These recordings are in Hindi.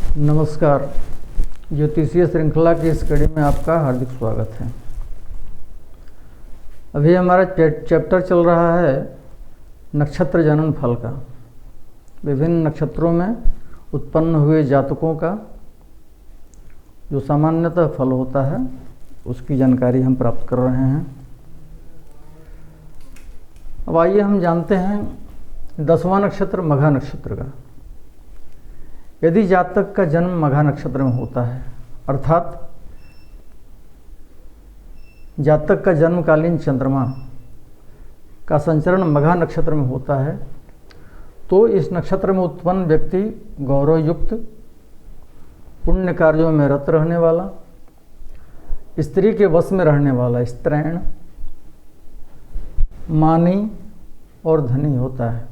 नमस्कार। ज्योतिषीय श्रृंखला की इस कड़ी में आपका हार्दिक स्वागत है। अभी हमारा चैप्टर चल रहा है नक्षत्र जनन फल का। विभिन्न नक्षत्रों में उत्पन्न हुए जातकों का जो सामान्यतः फल होता है उसकी जानकारी हम प्राप्त कर रहे हैं। अब आइए हम जानते हैं 10वां नक्षत्र मघा नक्षत्र का। यदि जातक का जन्म मघा नक्षत्र में होता है, अर्थात जातक का जन्मकालीन चंद्रमा का संचरण मघा नक्षत्र में होता है, तो इस नक्षत्र में उत्पन्न व्यक्ति गौरवयुक्त, पुण्य कार्यों में रत रहने वाला, स्त्री के वश में रहने वाला, स्त्रैण, मानी और धनी होता है।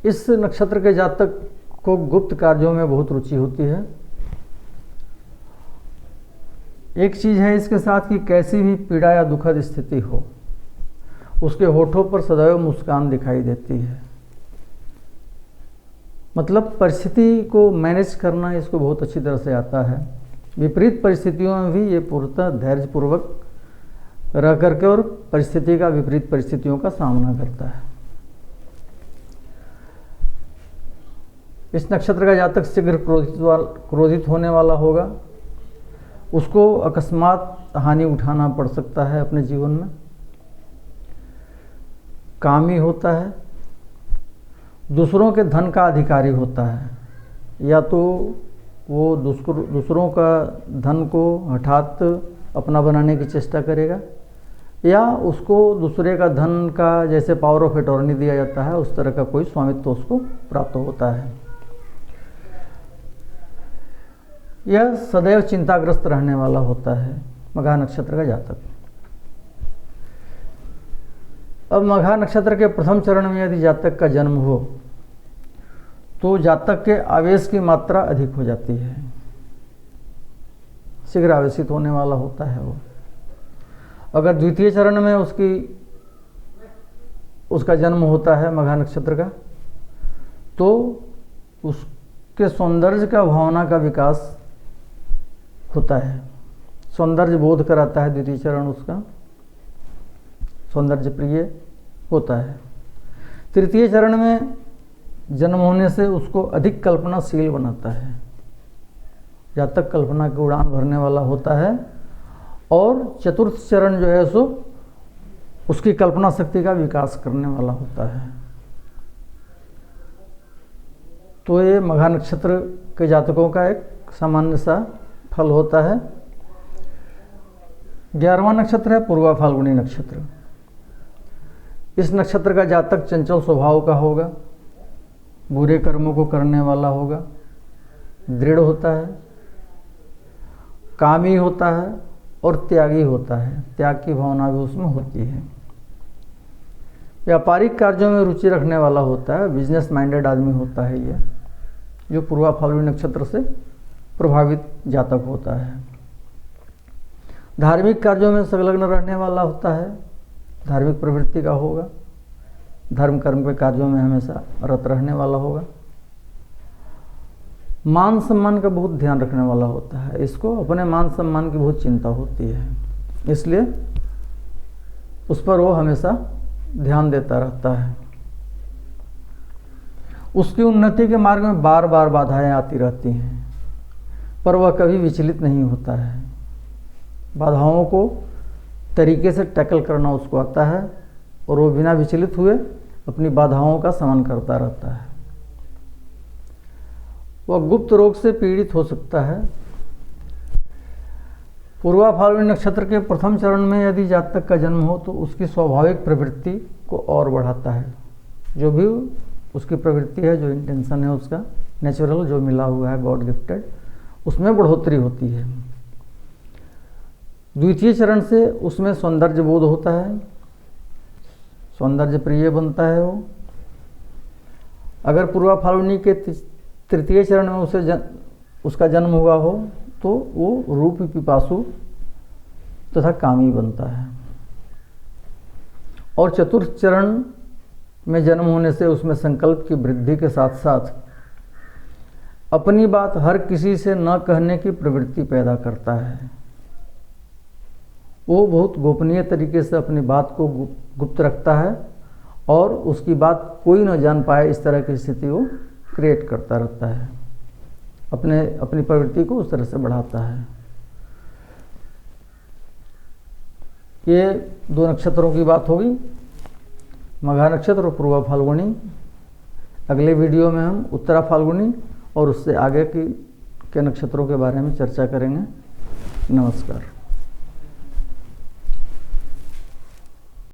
इस नक्षत्र के जातक को गुप्त कार्यों में बहुत रुचि होती है। एक चीज़ है इसके साथ कि कैसी भी पीड़ा या दुखद स्थिति हो, उसके होठों पर सदैव मुस्कान दिखाई देती है। मतलब परिस्थिति को मैनेज करना इसको बहुत अच्छी तरह से आता है। विपरीत परिस्थितियों में भी ये पूर्णतः धैर्यपूर्वक रह करके और परिस्थिति का विपरीत परिस्थितियों का सामना करता है। इस नक्षत्र का जातक शीघ्र क्रोधित होने वाला होगा। उसको अकस्मात हानि उठाना पड़ सकता है अपने जीवन में। कामी होता है, दूसरों के धन का अधिकारी होता है। या तो वो दूसरों का धन को हठात अपना बनाने की चेष्टा करेगा, या उसको दूसरे का धन का जैसे पावर ऑफ अटॉर्नी दिया जाता है उस तरह का कोई स्वामित्व उसको प्राप्त होता है। यह सदैव चिंताग्रस्त रहने वाला होता है मघा नक्षत्र का जातक। अब मघा नक्षत्र के प्रथम चरण में यदि जातक का जन्म हो तो जातक के आवेश की मात्रा अधिक हो जाती है, शीघ्र आवेशित होने वाला होता है वो। अगर द्वितीय चरण में उसका जन्म होता है मघा नक्षत्र का, तो उसके सौंदर्य का भावना का विकास होता है। सौंदर्य बोध कराता है द्वितीय चरण उसका, सौंदर्य प्रिय होता है। तृतीय चरण में जन्म होने से उसको अधिक कल्पनाशील बनाता है। जातक कल्पना की उड़ान भरने वाला होता है। और चतुर्थ चरण जो है सो उसकी कल्पना शक्ति का विकास करने वाला होता है। तो ये मघा नक्षत्र के जातकों का एक सामान्य सा फल होता है। 11वां नक्षत्र है पूर्वा फाल्गुनी नक्षत्र। इस नक्षत्र का जातक चंचल स्वभाव का होगा, बुरे कर्मों को करने वाला होगा, दृढ़ होता है, कामी होता है और त्यागी होता है। त्याग की भावना भी उसमें होती है। व्यापारिक कार्यों में रुचि रखने वाला होता है, बिजनेस माइंडेड आदमी होता है ये, जो पूर्वा फाल्गुनी नक्षत्र से प्रभावित जातक होता है। धार्मिक कार्यों में संलग्न रहने वाला होता है, धार्मिक प्रवृत्ति का होगा, धर्म कर्म के कार्यों में हमेशा रत रहने वाला होगा। मान सम्मान का बहुत ध्यान रखने वाला होता है। इसको अपने मान सम्मान की बहुत चिंता होती है, इसलिए उस पर वो हमेशा ध्यान देता रहता है। उसकी उन्नति के मार्ग में बार बार बाधाएं आती रहती हैं, पर वह कभी विचलित नहीं होता है। बाधाओं को तरीके से टैकल करना उसको आता है और वो बिना विचलित हुए अपनी बाधाओं का शमन करता रहता है। वह गुप्त रोग से पीड़ित हो सकता है। पूर्वा फाल्गुनी नक्षत्र के प्रथम चरण में यदि जातक का जन्म हो तो उसकी स्वाभाविक प्रवृत्ति को और बढ़ाता है। जो भी उसकी प्रवृत्ति है, जो इंटेंशन है उसका नेचुरल जो मिला हुआ है, गॉड गिफ्टेड, उसमें बढ़ोतरी होती है। द्वितीय चरण से उसमें सौंदर्य बोध होता है, सौंदर्य प्रिय बनता है वो। अगर पूर्वा फाल्गुनी के तृतीय चरण में उसका जन्म हुआ हो तो वो रूप पिपासु तथा कामी बनता है। और चतुर्थ चरण में जन्म होने से उसमें संकल्प की वृद्धि के साथ साथ अपनी बात हर किसी से न कहने की प्रवृत्ति पैदा करता है। वो बहुत गोपनीय तरीके से अपनी बात को गुप्त रखता है और उसकी बात कोई न जान पाए इस तरह की स्थिति वो क्रिएट करता रहता है, अपनी प्रवृत्ति को उस तरह से बढ़ाता है। ये 2 नक्षत्रों की बात होगी, मघा नक्षत्र और पूर्वा फाल्गुनी। अगले वीडियो में हम उत्तरा फाल्गुनी और उससे आगे के नक्षत्रों के बारे में चर्चा करेंगे। नमस्कार।